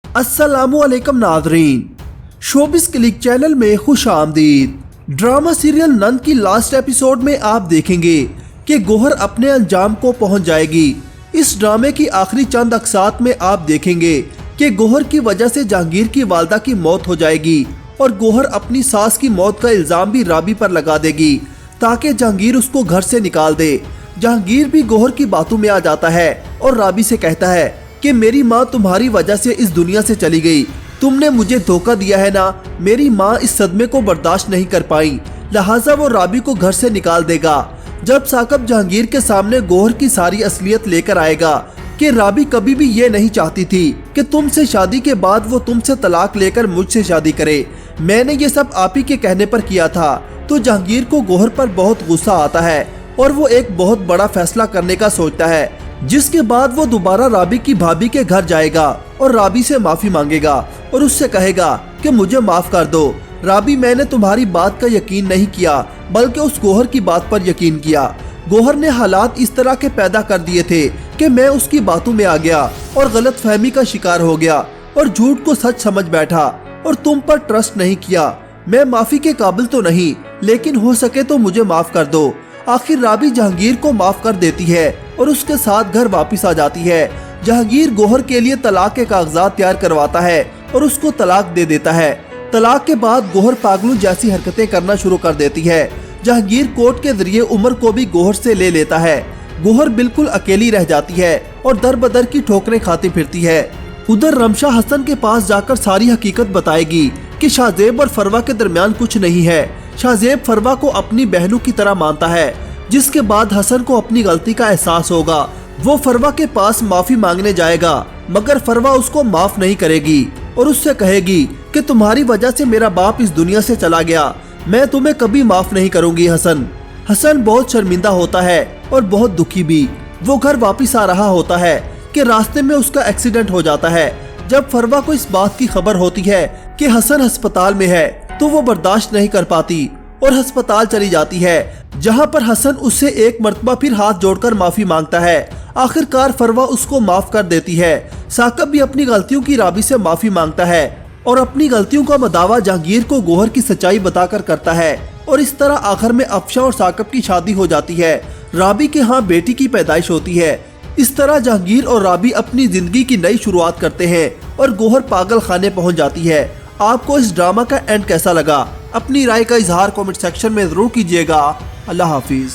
अस्सलामुअलैकुम नाज़रीन, showbiz click channel में खुश आमदीद। ड्रामा सीरियल नंद की लास्ट एपिसोड में आप देखेंगे कि गौहर अपने अंजाम को पहुंच जाएगी। इस ड्रामे की आखिरी चंद अक्सात में आप देखेंगे कि गौहर की वजह से जहांगीर की वालदा की मौत हो जाएगी और गौहर अपनी सास की मौत का इल्जाम भी राबी पर लगा देगी ताकि जहांगीर उसको घर से निकाल दे। जहांगीर भी गौहर की बातों में आ जाता है और राबी से कहता है कि मेरी माँ तुम्हारी वजह से इस दुनिया से चली गई, तुमने मुझे धोखा दिया है ना। मेरी माँ इस सदमे को बर्दाश्त नहीं कर पाई, लिहाजा वो राबी को घर से निकाल देगा। जब साकब जहांगीर के सामने गौहर की सारी असलियत लेकर आएगा कि राबी कभी भी ये नहीं चाहती थी कि तुमसे शादी के बाद वो तुमसे तलाक लेकर मुझसे शादी करे, मैंने ये सब आप ही के कहने पर किया था, तो जहांगीर को गौहर पर बहुत गुस्सा आता है और वो एक बहुत बड़ा फैसला करने का सोचता है, जिसके बाद वो दोबारा राबी की भाभी के घर जाएगा और राबी से माफी मांगेगा और उससे कहेगा कि मुझे माफ कर दो राबी, मैंने तुम्हारी बात का यकीन नहीं किया बल्कि उस गौहर की बात पर यकीन किया। गौहर ने हालात इस तरह के पैदा कर दिए थे कि मैं उसकी बातों में आ गया और गलत फहमी का शिकार हो गया और झूठ को सच समझ बैठा और तुम पर ट्रस्ट नहीं किया। मैं माफी के काबिल तो नहीं, लेकिन हो सके तो मुझे माफ कर दो। आखिर राबी जहांगीर को माफ कर देती है और उसके साथ घर वापस आ जाती है। जहांगीर गौहर के लिए तलाक के कागजात तैयार करवाता है और उसको तलाक दे देता है। तलाक के बाद गौहर पागलों जैसी हरकतें करना शुरू कर देती है। जहांगीर कोर्ट के जरिए उमर को भी गौहर से ले लेता है। गौहर बिल्कुल अकेली रह जाती है और दर बदर की ठोकरें खाती फिरती है। उधर रमशा हसन के पास जाकर सारी हकीकत बताएगी कि शाहजेब और फरवा के दरमियान कुछ नहीं है। शाहजेब फरवा को अपनी बहनों की तरह मानता है, जिसके बाद हसन को अपनी गलती का एहसास होगा। वो फरवा के पास माफी मांगने जाएगा, मगर फरवा उसको माफ नहीं करेगी और उससे कहेगी कि तुम्हारी वजह से मेरा बाप इस दुनिया से चला गया, मैं तुम्हें कभी माफ नहीं करूंगी। हसन बहुत शर्मिंदा होता है और बहुत दुखी भी। वो घर वापस आ रहा होता है कि रास्ते में उसका एक्सीडेंट हो जाता है। जब फरवा को इस बात की खबर होती है कि हसन अस्पताल में है तो वो बर्दाश्त नहीं कर पाती और अस्पताल चली जाती है, जहां पर हसन उससे एक मर्तबा फिर हाथ जोड़कर माफी मांगता है। आखिरकार फरवा उसको माफ कर देती है। साकब भी अपनी गलतियों की राबी से माफी मांगता है और अपनी गलतियों का मदावा जहांगीर को गौहर की सच्चाई बताकर करता है और इस तरह आखिर में अफशा और साकब की शादी हो जाती है। राबी के यहाँ बेटी की पैदाइश होती है। इस तरह जहांगीर और राबी अपनी जिंदगी की नई शुरुआत करते हैं और गौहर पागल खाने पहुँच जाती है। आपको इस ड्रामा का एंड कैसा लगा? अपनी राय का इजहार कमेंट सेक्शन में जरूर कीजिएगा। अल्लाह हाफिज।